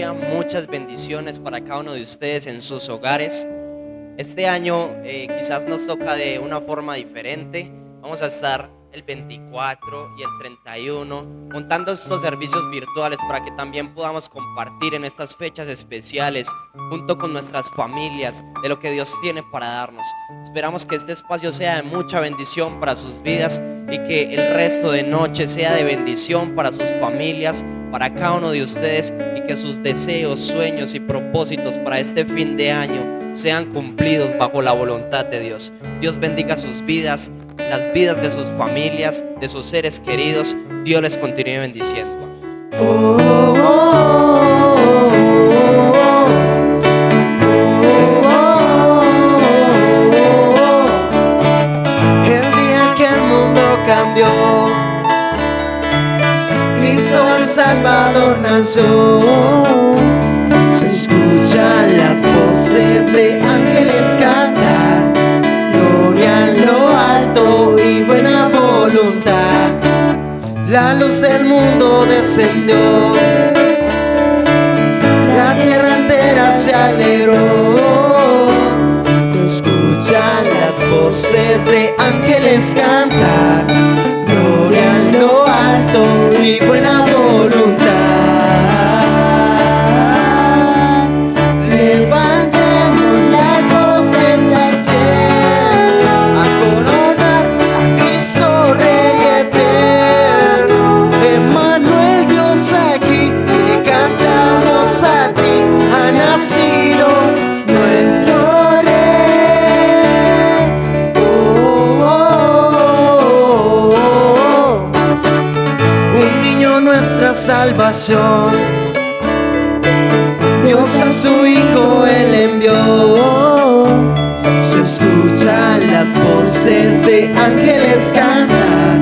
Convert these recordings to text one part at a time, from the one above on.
familia, muchas bendiciones para cada uno de ustedes en sus hogares. Este año quizás nos toca de una forma diferente. Vamos a estar el 24 y el 31 montando estos servicios virtuales para que también podamos compartir en estas fechas especiales junto con nuestras familias de lo que Dios tiene para darnos. Esperamos que este espacio sea de mucha bendición para sus vidas y que el resto de noche sea de bendición para sus familias, para cada uno de ustedes, y que sus deseos, sueños y propósitos para este fin de año sean cumplidos bajo la voluntad de Dios. Dios bendiga sus vidas, las vidas de sus familias, de sus seres queridos. Dios les continúe bendiciendo. El día que el mundo cambió, Cristo el Salvador nació. Se escuchan las voces de ángeles cantar, gloria en lo alto y buena voluntad. La luz del mundo descendió, la tierra entera se alegró. Se escuchan las voces de ángeles cantar, gloria en lo alto y buena voluntad. Levantemos las voces al cielo, a coronar a Cristo Rey eterno. Emmanuel, Dios aquí, te cantamos a ti, ha nacido nuestro Rey. Un niño, nuestra salvación, Dios a su Hijo Él envió. Se escuchan las voces de ángeles cantar,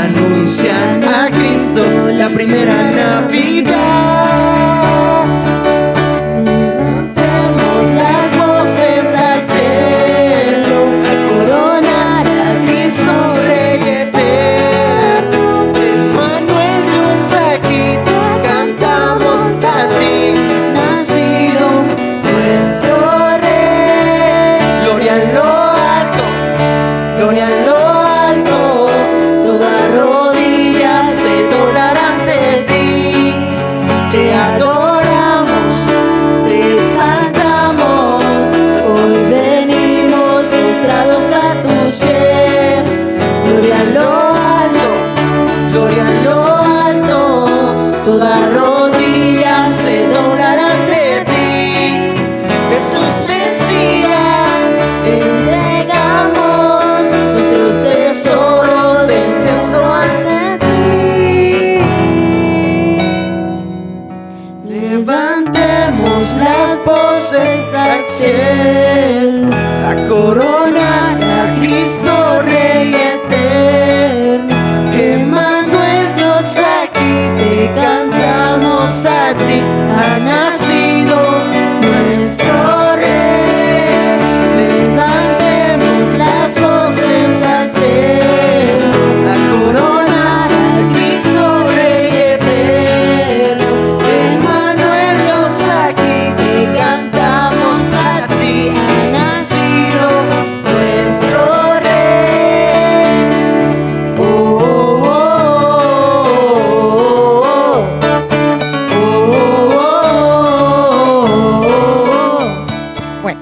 anuncian a Cristo la primera Navidad. Levantemos las voces al cielo, a coronar a Cristo Rey eterno. Emmanuel, Dios aquí, te cantamos a ti, nacido nuestro Rey. Gloria en lo alto, gloria en lo alto, toda rodilla se doblará ante ti. Te adoramos, te exaltamos, hoy venimos postrados a tus pies. Gloria en lo alto, gloria en lo alto, toda rodilla se doblará ante ti. Jesús Mesías, te entregamos nuestros tesoros de incienso ante ti. Levantemos las voces al cielo, a coronar a Cristo Rey eterno. Emmanuel, Dios aquí, te cantamos a ti, ha nacido nuestro Rey. Levantemos las voces al cielo, a coronar a Cristo Rey eterno. Emmanuel, Dios aquí, te cantamos a ti, ha nacido nuestro Rey. Bueno,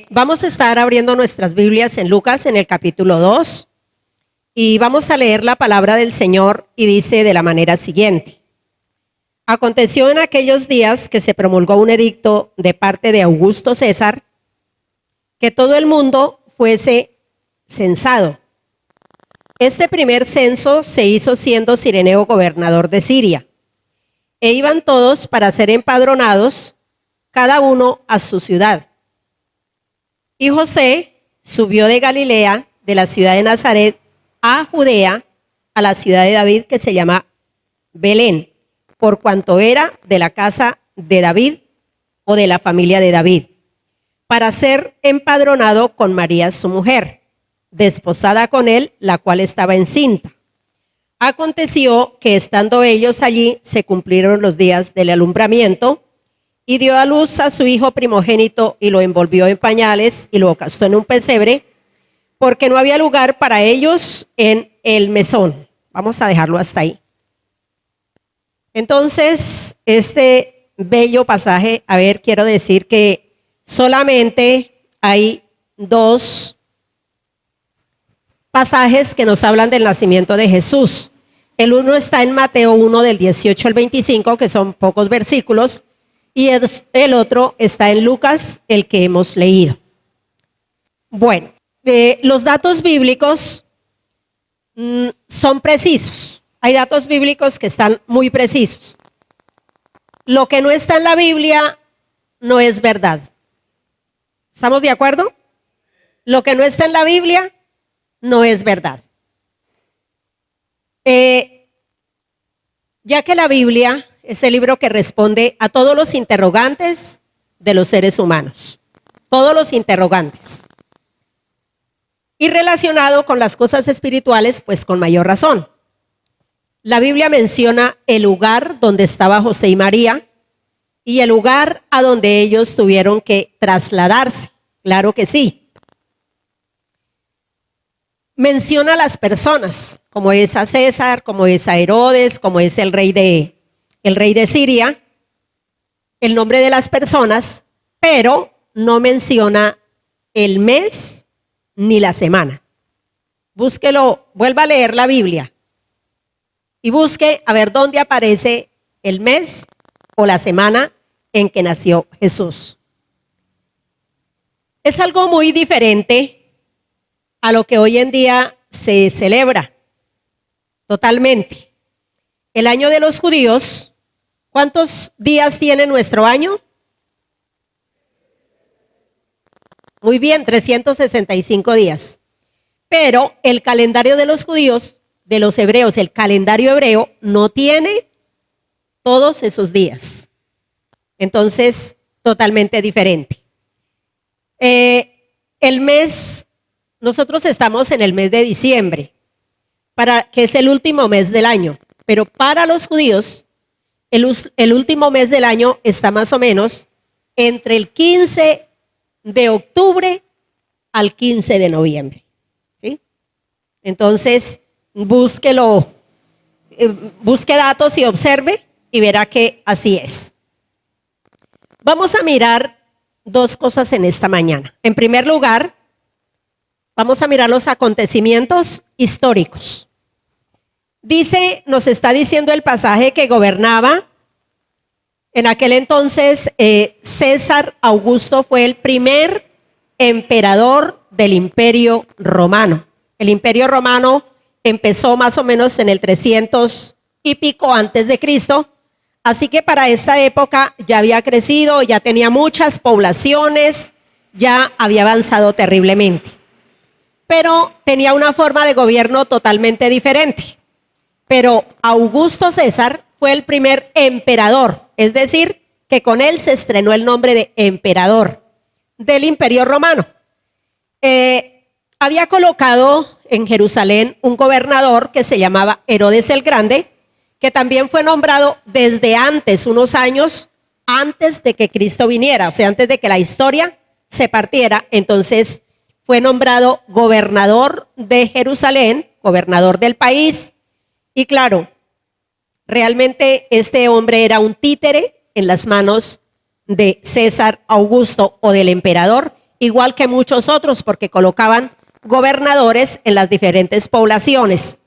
vamos a estar abriendo nuestras Biblias en Lucas en el capítulo 2 y vamos a leer la palabra del Señor y dice de la manera siguiente. Aconteció en aquellos días que se promulgó un edicto de parte de Augusto César que todo el mundo fuese censado. Este primer censo se hizo siendo Cireneo gobernador de Siria, e iban todos para ser empadronados, cada uno a su ciudad. Y José subió de Galilea, de la ciudad de Nazaret, a Judea, a la ciudad de David, que se llama Belén, por cuanto era de la casa de David o de la familia de David, para ser empadronado con María su mujer, desposada con él, la cual estaba encinta. Aconteció que estando ellos allí, se cumplieron los días del alumbramiento, y dio a luz a su hijo primogénito y lo envolvió en pañales y lo acostó en un pesebre, porque no había lugar para ellos en el mesón. Vamos a dejarlo hasta ahí. Entonces, este bello pasaje, quiero decir que solamente hay dos pasajes que nos hablan del nacimiento de Jesús. El uno está en Mateo 1 del 18 al 25, que son pocos versículos, y el otro está en Lucas, el que hemos leído. Bueno, los datos bíblicos son precisos. Hay datos bíblicos que están muy precisos. Lo que no está en la Biblia no es verdad. ¿Estamos de acuerdo? Lo que no está en la Biblia no es verdad. Ya que la Biblia es el libro que responde a todos los interrogantes de los seres humanos. Todos los interrogantes. Y relacionado con las cosas espirituales, pues con mayor razón. La Biblia menciona el lugar donde estaba José y María y el lugar a donde ellos tuvieron que trasladarse. Claro que sí. Menciona a las personas, como es a César, como es a Herodes, como es el rey de Siria, el nombre de las personas, pero no menciona el mes ni la semana. Búsquelo, vuelva a leer la Biblia y busque a ver dónde aparece el mes o la semana en que nació Jesús. Es algo muy diferente a lo que hoy en día se celebra totalmente. El año de los judíos, ¿cuántos días tiene nuestro año? Muy bien, 365 días. Pero el calendario de los judíos, de los hebreos, el calendario hebreo no tiene todos esos días. Entonces, totalmente diferente. El mes, nosotros estamos en el mes de diciembre, que es el último mes del año. Pero para los judíos, el último mes del año está más o menos entre el 15 de octubre al 15 de noviembre. ¿Sí? Entonces, busque datos y observe y verá que así es. Vamos a mirar dos cosas en esta mañana. En primer lugar, vamos a mirar los acontecimientos históricos. Nos está diciendo el pasaje que gobernaba en aquel entonces César Augusto fue el primer emperador del Imperio Romano. El Imperio Romano empezó más o menos en el 300 y pico antes de Cristo, así que para esta época ya había crecido, ya tenía muchas poblaciones, ya había avanzado terriblemente. Pero tenía una forma de gobierno totalmente diferente. Pero Augusto César fue el primer emperador, es decir, que con él se estrenó el nombre de emperador del Imperio Romano. Había colocado en Jerusalén un gobernador que se llamaba Herodes el Grande, que también fue nombrado desde antes, unos años antes de que Cristo viniera, o sea, antes de que la historia se partiera. Entonces fue nombrado gobernador de Jerusalén, gobernador del país. Y claro, realmente este hombre era un títere en las manos de César Augusto o del emperador, igual que muchos otros, porque colocaban gobernadores en las diferentes poblaciones.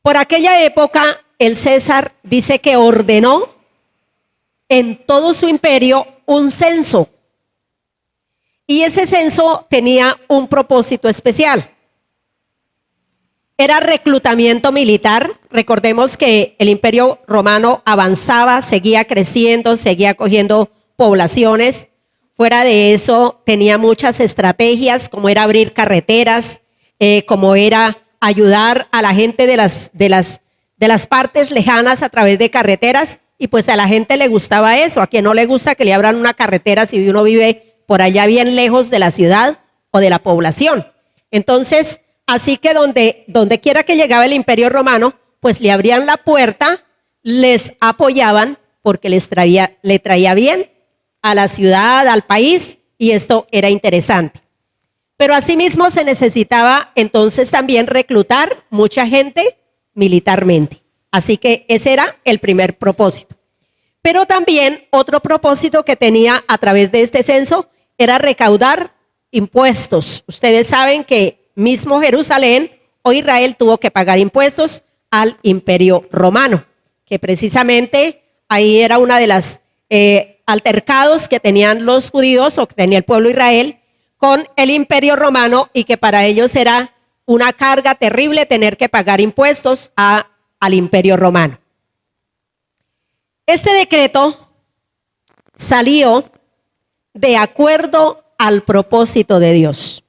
Por aquella época, el César dice que ordenó en todo su imperio un censo. Y ese censo tenía un propósito especial. Era reclutamiento militar. Recordemos que el Imperio Romano avanzaba, seguía creciendo, seguía cogiendo poblaciones. Fuera de eso, tenía muchas estrategias, como era abrir carreteras, como era ayudar a la gente de las partes lejanas a través de carreteras. Y pues a la gente le gustaba eso. A quien no le gusta que le abran una carretera si uno vive por allá bien lejos de la ciudad o de la población. Entonces, así que donde quiera que llegaba el imperio romano, pues le abrían la puerta, les apoyaban porque le traía bien a la ciudad, al país, y esto era interesante. Pero asimismo se necesitaba entonces también reclutar mucha gente militarmente. Así que ese era el primer propósito. Pero también otro propósito que tenía a través de este censo era recaudar impuestos. Ustedes saben que mismo Jerusalén o Israel tuvo que pagar impuestos al imperio romano, que precisamente ahí era una de las altercados que tenían los judíos o que tenía el pueblo de Israel con el imperio romano, y que para ellos era una carga terrible tener que pagar impuestos al imperio romano. Este decreto salió de acuerdo al propósito de Dios.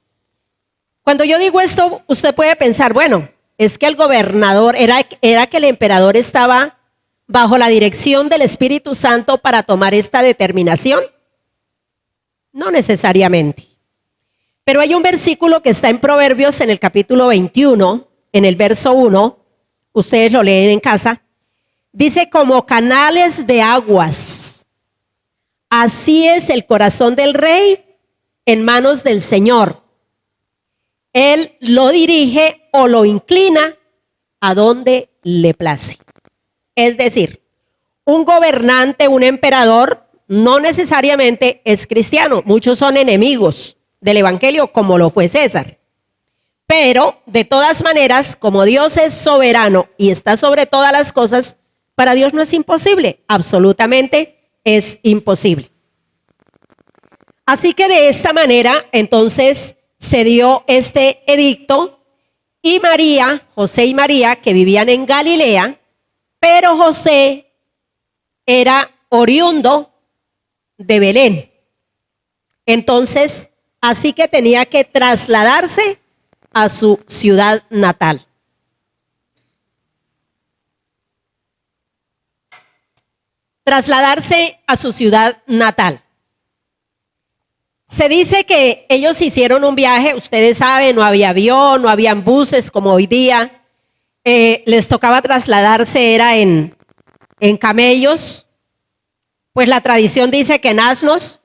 Cuando yo digo esto, usted puede pensar, bueno, es que el gobernador, era que el emperador estaba bajo la dirección del Espíritu Santo para tomar esta determinación. No necesariamente. Pero hay un versículo que está en Proverbios en el capítulo 21, en el verso 1, ustedes lo leen en casa, dice: como canales de aguas, así es el corazón del rey en manos del Señor. Él lo dirige o lo inclina a donde le place. Es decir, un gobernante, un emperador, no necesariamente es cristiano. Muchos son enemigos del evangelio, como lo fue César. Pero de todas maneras, como Dios es soberano y está sobre todas las cosas, para Dios no es imposible, absolutamente es imposible. Así que de esta manera, entonces, se dio este edicto, y María, José y María, que vivían en Galilea, pero José era oriundo de Belén. Entonces, así que tenía que trasladarse a su ciudad natal. Trasladarse a su ciudad natal. Se dice que ellos hicieron un viaje, ustedes saben, no había avión, no habían buses como hoy día. Les tocaba trasladarse, era en camellos. Pues la tradición dice que en asnos,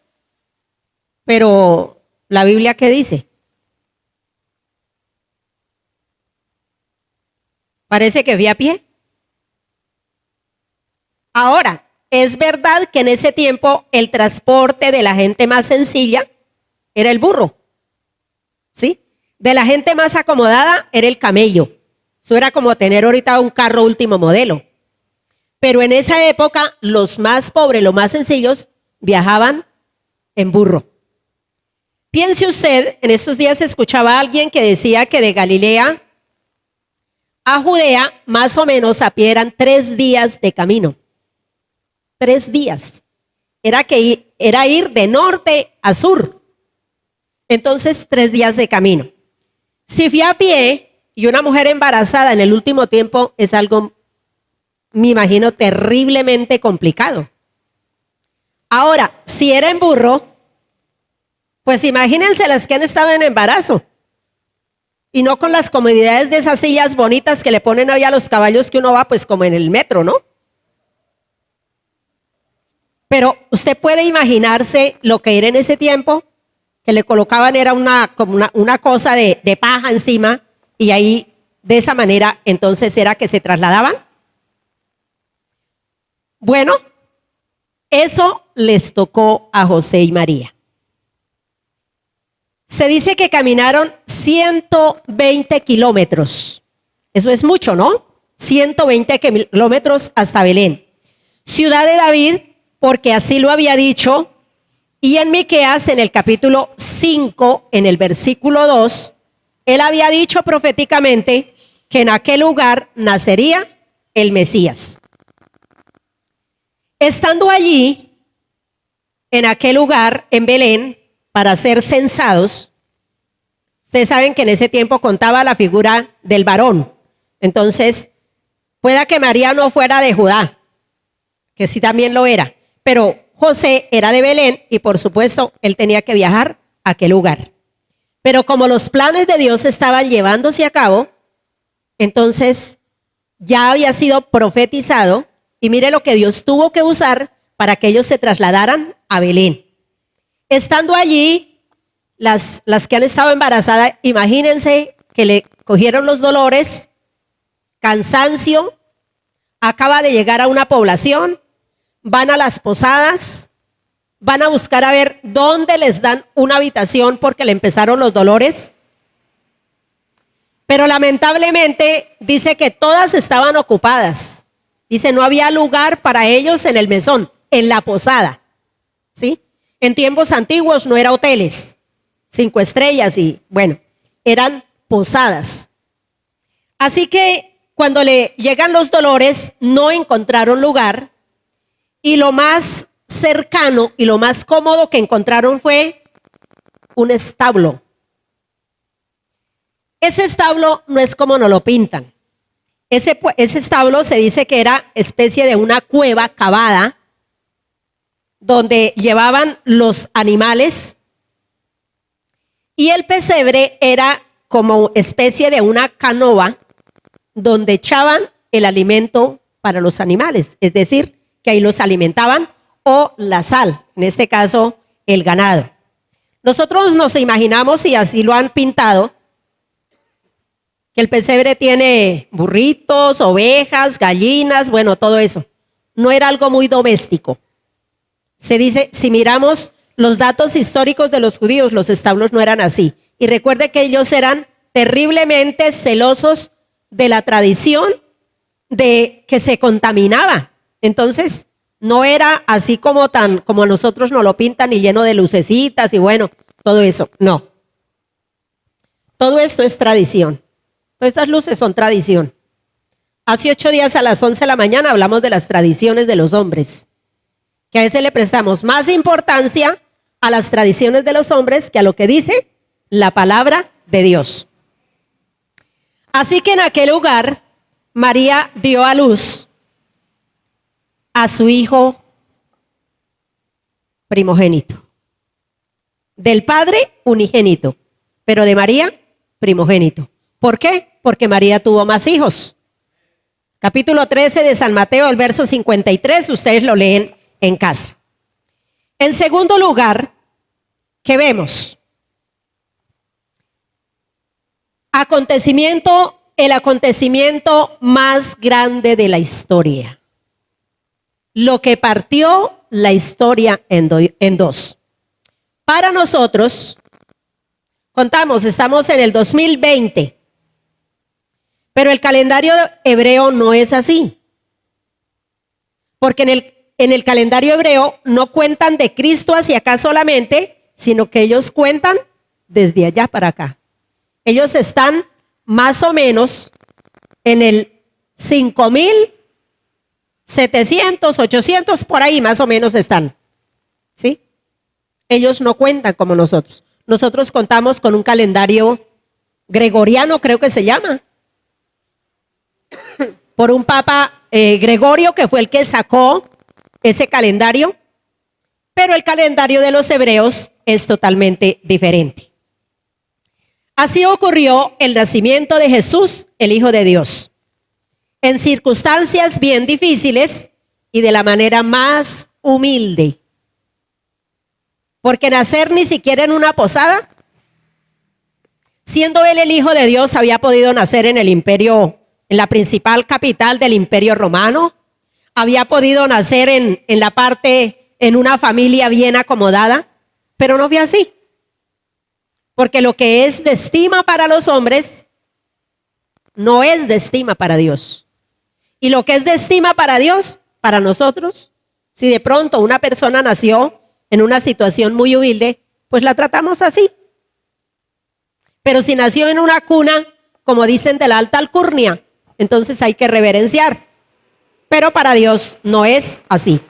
pero ¿la Biblia qué dice? Parece que fui a pie. Ahora, es verdad que en ese tiempo el transporte de la gente más sencilla era el burro, ¿sí? De la gente más acomodada era el camello. Eso era como tener ahorita un carro último modelo. Pero en esa época los más pobres, los más sencillos, viajaban en burro. Piense usted, en estos días escuchaba a alguien que decía que de Galilea a Judea, más o menos a pie, eran 3 días de camino. 3 días. Era ir de norte a sur. Entonces, 3 días de camino. Si fui a pie y una mujer embarazada en el último tiempo, es algo, me imagino, terriblemente complicado. Ahora, si era en burro, pues imagínense las que han estado en embarazo. Y no con las comodidades de esas sillas bonitas que le ponen hoy a los caballos, que uno va pues como en el metro, ¿no? Pero usted puede imaginarse lo que era en ese tiempo, que le colocaban era como una cosa de paja encima, y ahí de esa manera entonces era que se trasladaban. Bueno, eso les tocó a José y María. Se dice que caminaron 120 kilómetros. Eso es mucho, ¿no? 120 kilómetros hasta Belén, ciudad de David, porque así lo había dicho. Y en Miqueas, en el capítulo 5, en el versículo 2, él había dicho proféticamente que en aquel lugar nacería el Mesías. Estando allí, en aquel lugar, en Belén, para ser censados, ustedes saben que en ese tiempo contaba la figura del varón. Entonces, pueda que María no fuera de Judá, que sí también lo era, pero José era de Belén y por supuesto él tenía que viajar a aquel lugar. Pero como los planes de Dios estaban llevándose a cabo, entonces ya había sido profetizado y mire lo que Dios tuvo que usar para que ellos se trasladaran a Belén. Estando allí, las que han estado embarazadas, imagínense que le cogieron los dolores, cansancio, acaba de llegar a una población, van a las posadas, van a buscar a ver dónde les dan una habitación porque le empezaron los dolores. Pero lamentablemente dice que todas estaban ocupadas. Dice, no había lugar para ellos en el mesón, en la posada. ¿Sí? En tiempos antiguos no eran hoteles, 5 estrellas y bueno, eran posadas. Así que cuando le llegan los dolores, no encontraron lugar y lo más cercano y lo más cómodo que encontraron fue un establo. Ese establo no es como nos lo pintan. Ese establo se dice que era especie de una cueva cavada donde llevaban los animales y el pesebre era como especie de una canoa donde echaban el alimento para los animales, es decir, que ahí los alimentaban o la sal, en este caso el ganado. Nosotros nos imaginamos, y así lo han pintado, que el pesebre tiene burritos, ovejas, gallinas, bueno, todo eso. No era algo muy doméstico. Se dice, si miramos los datos históricos de los judíos, los establos no eran así. Y recuerde que ellos eran terriblemente celosos de la tradición de que se contaminaba. Entonces, no era así como nosotros nos lo pintan y lleno de lucecitas y bueno, todo eso. No. Todo esto es tradición. Todas estas luces son tradición. Hace 8 días a las 11 de la mañana hablamos de las tradiciones de los hombres, que a veces le prestamos más importancia a las tradiciones de los hombres que a lo que dice la palabra de Dios. Así que en aquel lugar María dio a luz a su hijo primogénito. Del Padre unigénito, pero de María primogénito. ¿Por qué? Porque María tuvo más hijos. Capítulo 13 de San Mateo, el verso 53, ustedes lo leen en casa. En segundo lugar, ¿qué vemos? El acontecimiento más grande de la historia. Lo que partió la historia en dos. Para nosotros, contamos, estamos en el 2020, pero el calendario hebreo no es así. Porque en el calendario hebreo no cuentan de Cristo hacia acá solamente, sino que ellos cuentan desde allá para acá. Ellos están más o menos en el 5,700, 800, por ahí más o menos están. ¿Sí? Ellos no cuentan como nosotros. Nosotros contamos con un calendario gregoriano, creo que se llama, por un papa Gregorio, que fue el que sacó ese calendario, pero el calendario de los hebreos es totalmente diferente. Así ocurrió el nacimiento de Jesús, el Hijo de Dios, en circunstancias bien difíciles y de la manera más humilde. Porque nacer ni siquiera en una posada, siendo él el Hijo de Dios, había podido nacer en el imperio, en la principal capital del imperio romano, había podido nacer en la parte, en una familia bien acomodada, pero no fue así. Porque lo que es de estima para los hombres, no es de estima para Dios. Y lo que es de estima para Dios, para nosotros, si de pronto una persona nació en una situación muy humilde, pues la tratamos así. Pero si nació en una cuna, como dicen, de la alta alcurnia, entonces hay que reverenciar. Pero para Dios no es así.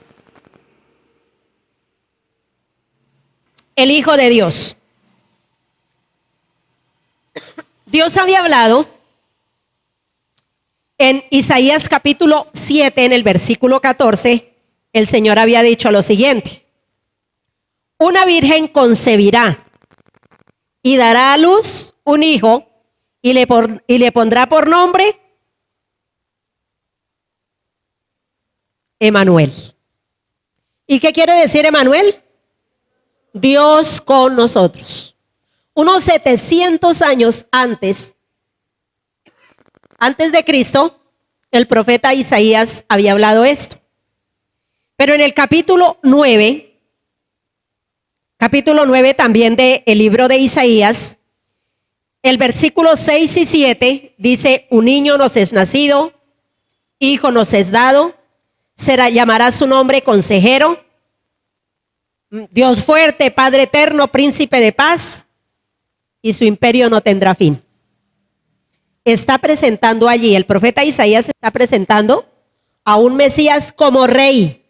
El Hijo de Dios. Dios había hablado en Isaías capítulo 7, en el versículo 14, el Señor había dicho lo siguiente: una virgen concebirá y dará a luz un hijo y le pondrá por nombre Emanuel. ¿Y qué quiere decir Emanuel? Dios con nosotros. Unos 700 años antes de Cristo, el profeta Isaías había hablado esto. Pero en el capítulo 9 también del libro de Isaías, el versículo 6 y 7 dice: un niño nos es nacido, hijo nos es dado, llamará su nombre Consejero, Dios fuerte, Padre eterno, Príncipe de paz, y su imperio no tendrá fin. Está presentando allí, el profeta Isaías está presentando a un Mesías como rey,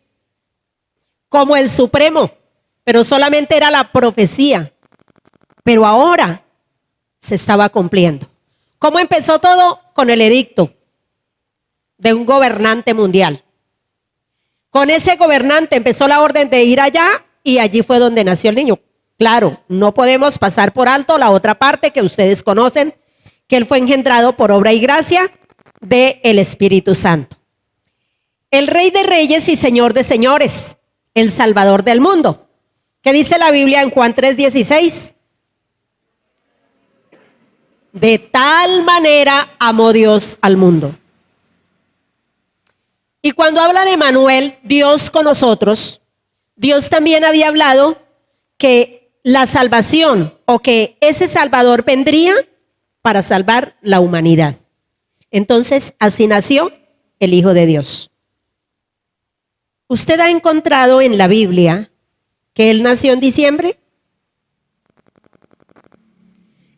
como el supremo, pero solamente era la profecía. Pero ahora se estaba cumpliendo. ¿Cómo empezó todo? Con el edicto de un gobernante mundial. Con ese gobernante empezó la orden de ir allá y allí fue donde nació el niño. Claro, no podemos pasar por alto la otra parte que ustedes conocen, que él fue engendrado por obra y gracia del Espíritu Santo. El Rey de Reyes y Señor de Señores, el Salvador del mundo. ¿Qué dice la Biblia en Juan 3:16? De tal manera amó Dios al mundo. Y cuando habla de Emanuel, Dios con nosotros, Dios también había hablado que la salvación o que ese Salvador vendría para salvar la humanidad. Entonces, así nació el Hijo de Dios. ¿Usted ha encontrado en la Biblia que Él nació en diciembre?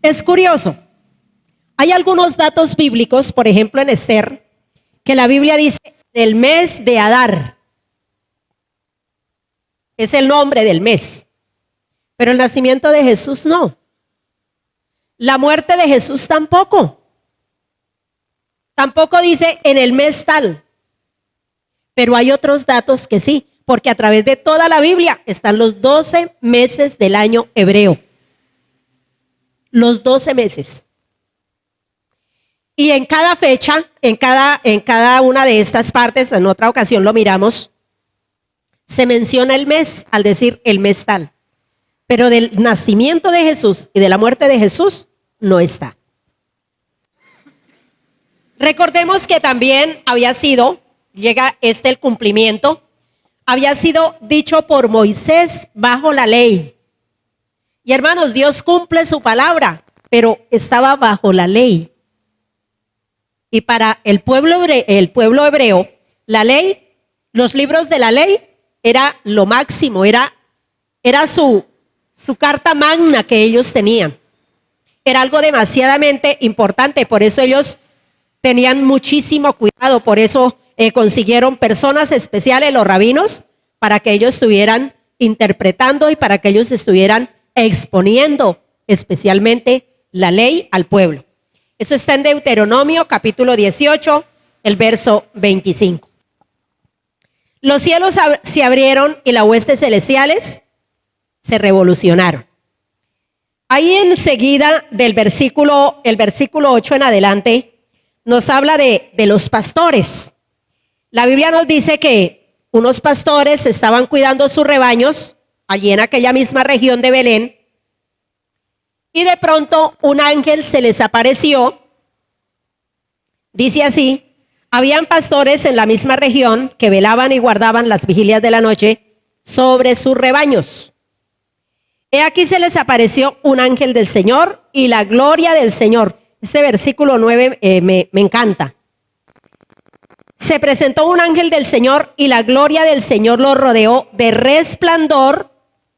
Es curioso. Hay algunos datos bíblicos, por ejemplo en Esther, que la Biblia dice en el mes de Adar. Es el nombre del mes. Pero el nacimiento de Jesús no. La muerte de Jesús tampoco. Tampoco dice en el mes tal. Pero hay otros datos que sí, porque a través de toda la Biblia están los 12 meses del año hebreo. Los 12 meses. Y en cada fecha, en cada una de estas partes, en otra ocasión lo miramos, se menciona el mes al decir el mes tal. Pero del nacimiento de Jesús y de la muerte de Jesús no está. Recordemos que también llega el cumplimiento, había sido dicho por Moisés bajo la ley. Y hermanos, Dios cumple su palabra, pero estaba bajo la ley. Y para el pueblo hebreo, la ley, los libros de la ley, era lo máximo, era su carta magna que ellos tenían. Era algo demasiadamente importante, por eso ellos tenían muchísimo cuidado, por eso consiguieron personas especiales, los rabinos, para que ellos estuvieran interpretando y para que ellos estuvieran exponiendo especialmente la ley al pueblo. Eso está en Deuteronomio capítulo 18, el verso 25. Los cielos se abrieron y las huestes celestiales se revolucionaron. Ahí enseguida el versículo 8 en adelante nos habla de los pastores. La Biblia nos dice que unos pastores estaban cuidando sus rebaños allí en aquella misma región de Belén. Y de pronto un ángel se les apareció. Dice así: habían pastores en la misma región que velaban y guardaban las vigilias de la noche sobre sus rebaños. He aquí se les apareció un ángel del Señor y la gloria del Señor. Este versículo 9 me encanta. Se presentó un ángel del Señor y la gloria del Señor los rodeó de resplandor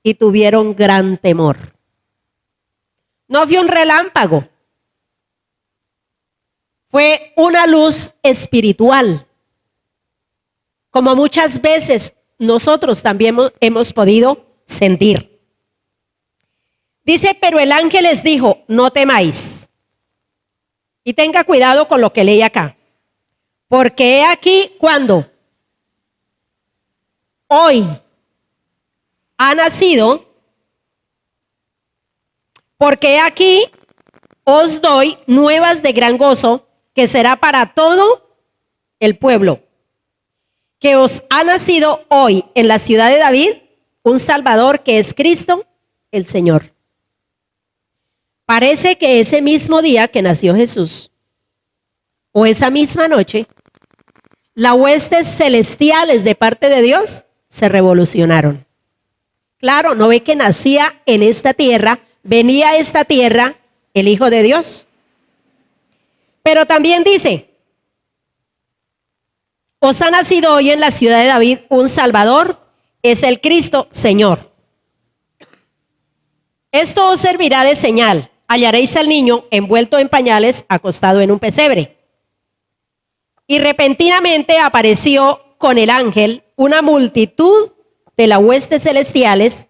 y tuvieron gran temor. No fue un relámpago, fue una luz espiritual, como muchas veces nosotros también hemos podido sentir. Dice, pero el ángel les dijo, no temáis. Y tenga cuidado con lo que leí acá. Porque he aquí, ¿cuándo? Hoy ha nacido Porque aquí os doy nuevas de gran gozo, que será para todo el pueblo, que os ha nacido hoy en la ciudad de David un Salvador, que es Cristo el Señor. Parece que ese mismo día que nació Jesús, o esa misma noche, las huestes celestiales de parte de Dios se revolucionaron. Claro, no ve que nacía en esta tierra, venía a esta tierra el Hijo de Dios. Pero también dice, os ha nacido hoy en la ciudad de David un Salvador, es el Cristo Señor. Esto os servirá de señal. Hallaréis al niño envuelto en pañales, acostado en un pesebre. Y repentinamente apareció con el ángel una multitud de las huestes celestiales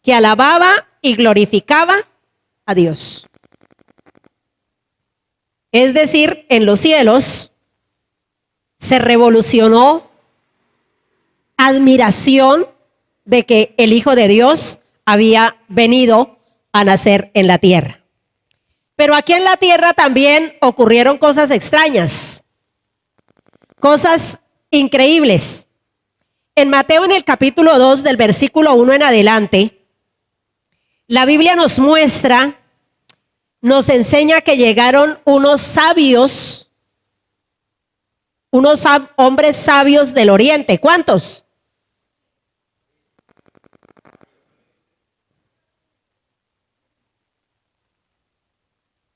que alababa y glorificaba a Dios. Es decir, en los cielos se revolucionó admiración de que el Hijo de Dios había venido a nacer en la tierra. Pero aquí en la tierra también ocurrieron cosas extrañas, cosas increíbles. En Mateo, en el capítulo 2, del versículo 1 en adelante, la Biblia nos muestra, nos enseña que llegaron unos sabios, unos hombres sabios del oriente. ¿Cuántos?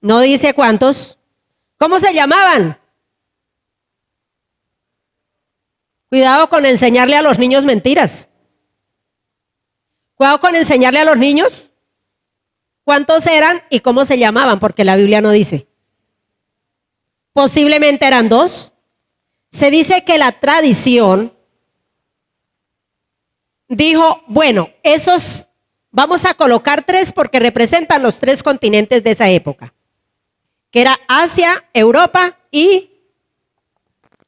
No dice cuántos. ¿Cómo se llamaban? Cuidado con enseñarle a los niños mentiras. Cuidado con enseñarle a los niños cuántos eran y cómo se llamaban, porque la Biblia no dice. Posiblemente eran dos. Se dice que la tradición dijo, bueno, esos vamos a colocar tres porque representan los tres continentes de esa época, que era Asia, Europa y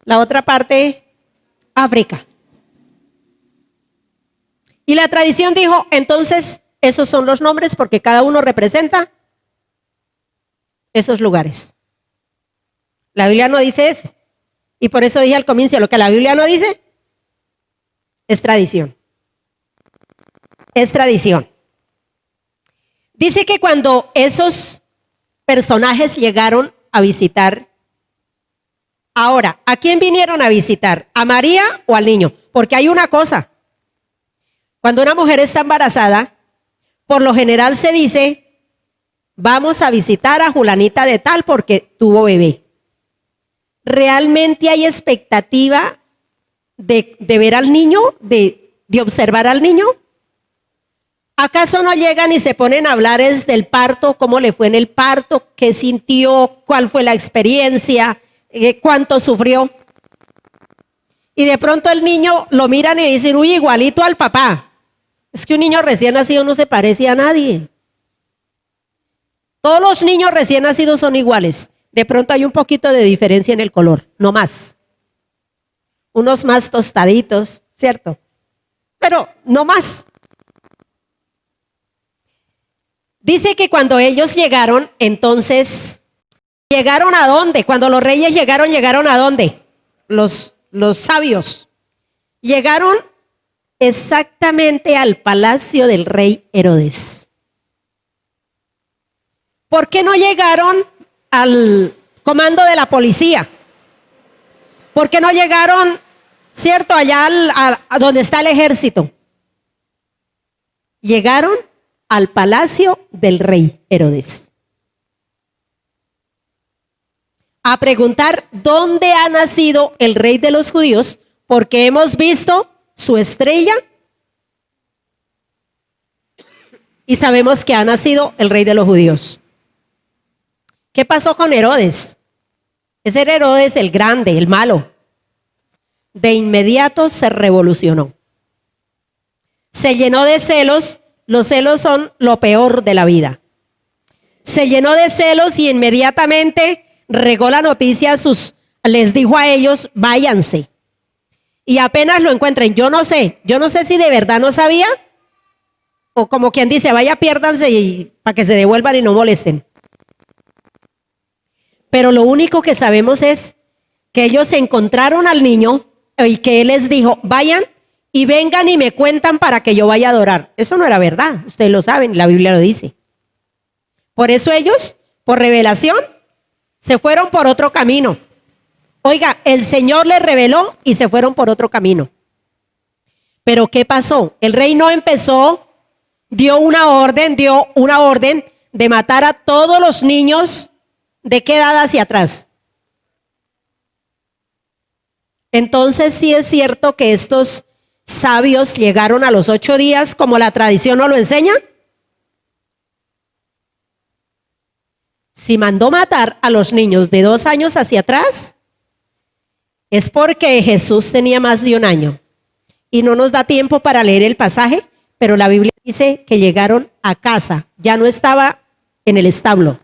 la otra parte, África. Y la tradición dijo, entonces, esos son los nombres porque cada uno representa esos lugares. La Biblia no dice eso. Y por eso dije al comienzo, lo que la Biblia no dice es tradición. Es tradición. Dice que cuando esos personajes llegaron a visitar, ahora, ¿a quién vinieron a visitar? ¿A María o al niño? Porque hay una cosa. Cuando una mujer está embarazada, por lo general se dice, vamos a visitar a Julanita de tal porque tuvo bebé. ¿Realmente hay expectativa de ver al niño, de observar al niño? ¿Acaso no llegan y se ponen a hablar del parto, cómo le fue en el parto, qué sintió, cuál fue la experiencia, cuánto sufrió? Y de pronto el niño lo miran y dicen, uy, igualito al papá. Es que un niño recién nacido no se parece a nadie. Todos los niños recién nacidos son iguales. De pronto hay un poquito de diferencia en el color, no más. Unos más tostaditos, ¿cierto? Pero no más. Dice que cuando ellos llegaron, entonces, ¿llegaron a dónde? Cuando los reyes llegaron ¿a dónde? Los sabios. Llegaron exactamente al palacio del rey Herodes. ¿Por qué no llegaron al comando de la policía? ¿Por qué no llegaron, cierto, allá a donde está el ejército? Llegaron al palacio del rey Herodes a preguntar dónde ha nacido el rey de los judíos, porque hemos visto su estrella y sabemos que ha nacido el rey de los judíos. ¿Qué pasó con Herodes? Ese era Herodes el grande, el malo. De inmediato se revolucionó. Se llenó de celos. Los celos son lo peor de la vida. Se llenó de celos y inmediatamente regó la noticia, les dijo a ellos, váyanse. Y apenas lo encuentren, yo no sé si de verdad no sabía o como quien dice, vaya, piérdanse y para que se devuelvan y no molesten. Pero lo único que sabemos es que ellos encontraron al niño y que él les dijo, vayan y vengan y me cuentan para que yo vaya a adorar. Eso no era verdad, ustedes lo saben, la Biblia lo dice. Por eso ellos, por revelación, se fueron por otro camino. Oiga, el Señor les reveló y se fueron por otro camino. Pero ¿qué pasó? El rey no empezó, dio una orden de matar a todos los niños de qué edad hacia atrás. Entonces sí es cierto que estos sabios llegaron a los 8 días como la tradición nos lo enseña. Si mandó matar a los niños de 2 años hacia atrás, es porque Jesús tenía más de 1 año. Y no nos da tiempo para leer el pasaje, pero la Biblia dice que llegaron a casa. Ya no estaba en el establo,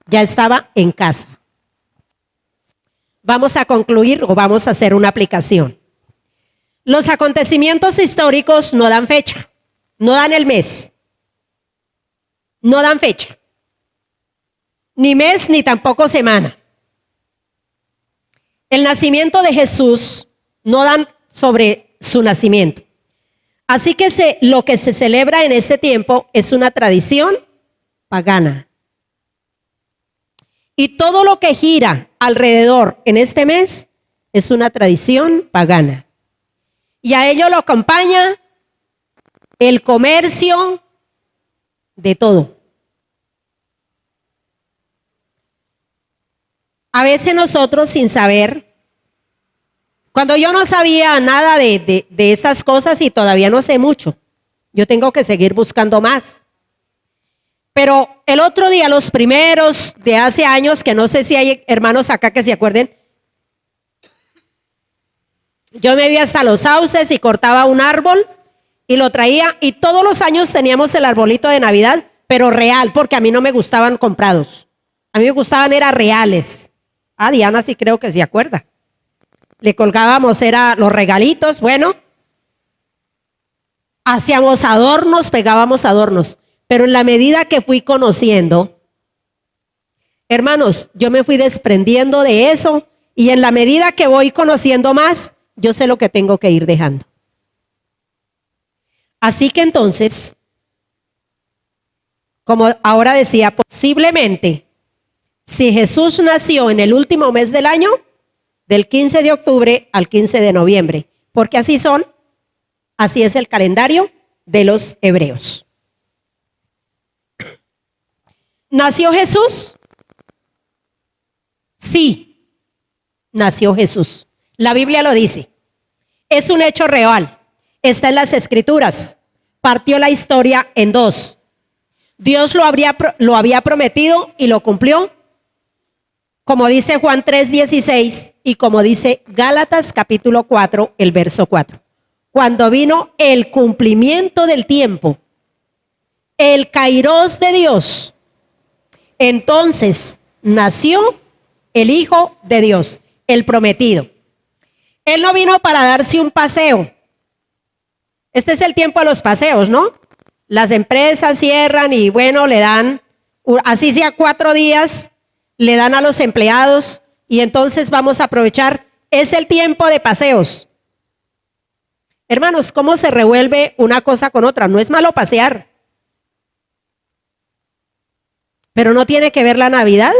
ya estaba en casa. Vamos a concluir o vamos a hacer una aplicación. Los acontecimientos históricos no dan fecha, no dan el mes, no dan fecha. Ni mes ni tampoco semana. El nacimiento de Jesús no dan sobre su nacimiento. Así que lo que se celebra en este tiempo es una tradición pagana. Y todo lo que gira alrededor en este mes es una tradición pagana. Y a ello lo acompaña el comercio de todo. A veces nosotros sin saber, cuando yo no sabía nada de estas cosas y todavía no sé mucho, yo tengo que seguir buscando más. Pero el otro día, los primeros de hace años, que no sé si hay hermanos acá que se acuerden, yo me iba hasta los sauces y cortaba un árbol y lo traía y todos los años teníamos el arbolito de Navidad, pero real, porque a mí no me gustaban comprados. A mí me gustaban, eran reales. Ah, Diana sí creo que se acuerda. Le colgábamos, era los regalitos, bueno. Hacíamos adornos, pegábamos adornos. Pero en la medida que fui conociendo, hermanos, yo me fui desprendiendo de eso. Y en la medida que voy conociendo más, yo sé lo que tengo que ir dejando. Así que entonces, como ahora decía, posiblemente, si Jesús nació en el último mes del año, del 15 de octubre al 15 de noviembre, porque así es el calendario de los hebreos. ¿Nació Jesús? Sí, nació Jesús. La Biblia lo dice. Es un hecho real. Está en las Escrituras. Partió la historia en 2. Dios lo había prometido y lo cumplió. Como dice Juan 3:16 y como dice Gálatas capítulo 4, el verso 4. Cuando vino el cumplimiento del tiempo, el kairos de Dios, entonces nació el Hijo de Dios, el prometido. Él no vino para darse un paseo. Este es el tiempo de los paseos, ¿no? Las empresas cierran y bueno, le dan, así sea 4 días, le dan a los empleados y entonces vamos a aprovechar. Es el tiempo de paseos. Hermanos, ¿cómo se revuelve una cosa con otra? No es malo pasear. Pero no tiene que ver la Navidad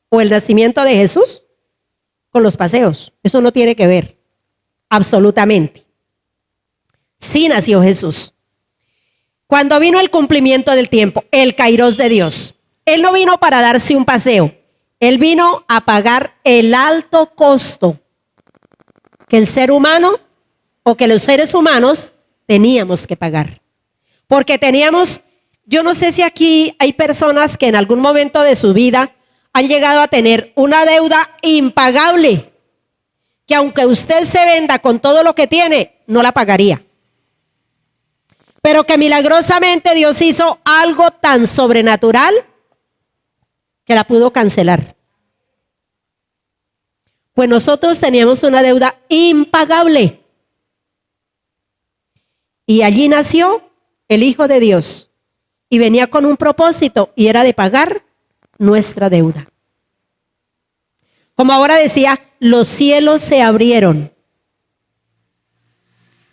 o el nacimiento de Jesús con los paseos. Eso no tiene que ver. Absolutamente. Sí nació Jesús. Cuando vino el cumplimiento del tiempo, el kairos de Dios, Él no vino para darse un paseo. Él vino a pagar el alto costo que el ser humano o que los seres humanos teníamos que pagar. Porque teníamos, yo no sé si aquí hay personas que en algún momento de su vida han llegado a tener una deuda impagable, que aunque usted se venda con todo lo que tiene, no la pagaría. Pero que milagrosamente Dios hizo algo tan sobrenatural que la pudo cancelar. Pues nosotros teníamos una deuda impagable. Y allí nació el Hijo de Dios, y venía con un propósito, y era de pagar nuestra deuda. Como ahora decía, los cielos se abrieron.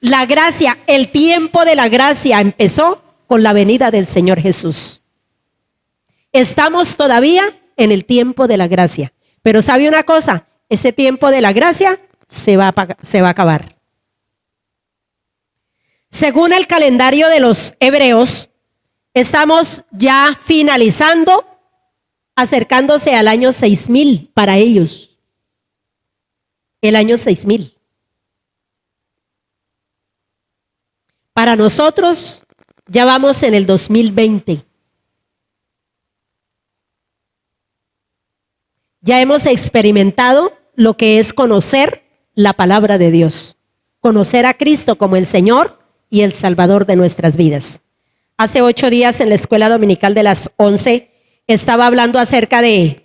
La gracia, el tiempo de la gracia empezó con la venida del Señor Jesús. Estamos todavía en el tiempo de la gracia. Pero ¿sabe una cosa? Ese tiempo de la gracia se va a acabar. Según el calendario de los hebreos, estamos ya finalizando, acercándose al año 6000 para ellos. El año 6000. Para nosotros ya vamos en el 2020. Ya hemos experimentado lo que es conocer la palabra de Dios, conocer a Cristo como el Señor y el Salvador de nuestras vidas. Hace 8 días en la escuela dominical de las 11 estaba hablando acerca de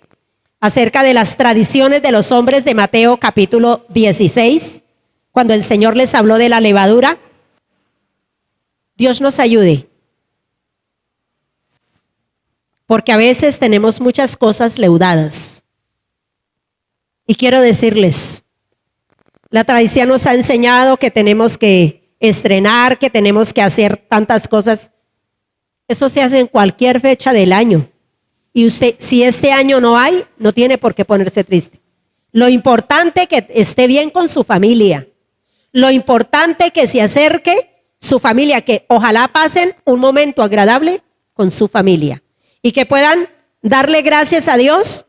las tradiciones de los hombres de Mateo capítulo 16, cuando el Señor les habló de la levadura. Dios nos ayude, porque a veces tenemos muchas cosas leudadas. Y quiero decirles, la tradición nos ha enseñado que tenemos que estrenar, que tenemos que hacer tantas cosas. Eso se hace en cualquier fecha del año. Y usted, si este año no hay, no tiene por qué ponerse triste. Lo importante es que esté bien con su familia. Lo importante es que se acerque su familia, que ojalá pasen un momento agradable con su familia. Y que puedan darle gracias a Dios,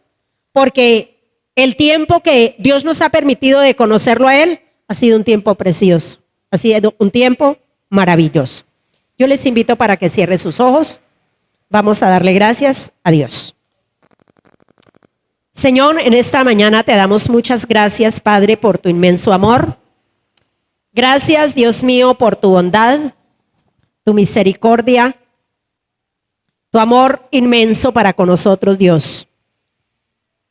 porque el tiempo que Dios nos ha permitido de conocerlo a Él ha sido un tiempo precioso, ha sido un tiempo maravilloso. Yo les invito para que cierren sus ojos. Vamos a darle gracias a Dios. Señor, en esta mañana te damos muchas gracias, Padre, por tu inmenso amor. Gracias, Dios mío, por tu bondad, tu misericordia, tu amor inmenso para con nosotros, Dios.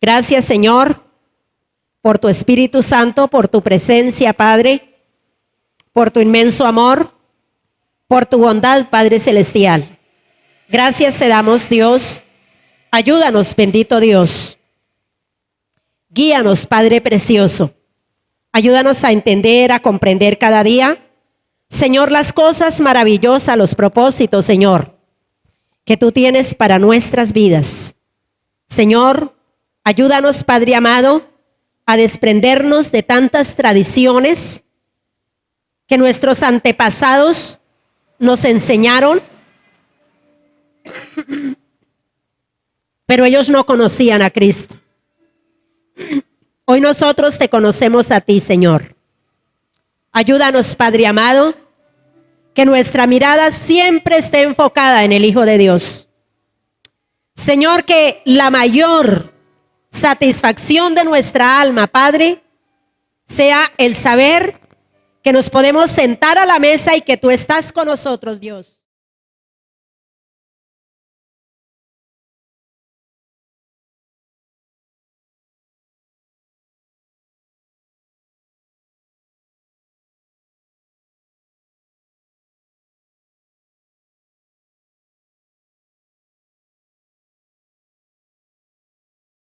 Gracias, Señor, por tu Espíritu Santo, por tu presencia, Padre, por tu inmenso amor, por tu bondad, Padre Celestial. Gracias te damos, Dios. Ayúdanos, bendito Dios. Guíanos, Padre precioso. Ayúdanos a entender, a comprender cada día, Señor, las cosas maravillosas, los propósitos, Señor, que tú tienes para nuestras vidas. Señor, ayúdanos, Padre amado, a desprendernos de tantas tradiciones que nuestros antepasados nos enseñaron, pero ellos no conocían a Cristo. Hoy nosotros te conocemos a ti, Señor. Ayúdanos, Padre amado, que nuestra mirada siempre esté enfocada en el Hijo de Dios. Señor, que la mayor satisfacción de nuestra alma, Padre, sea el saber que nos podemos sentar a la mesa y que tú estás con nosotros, Dios.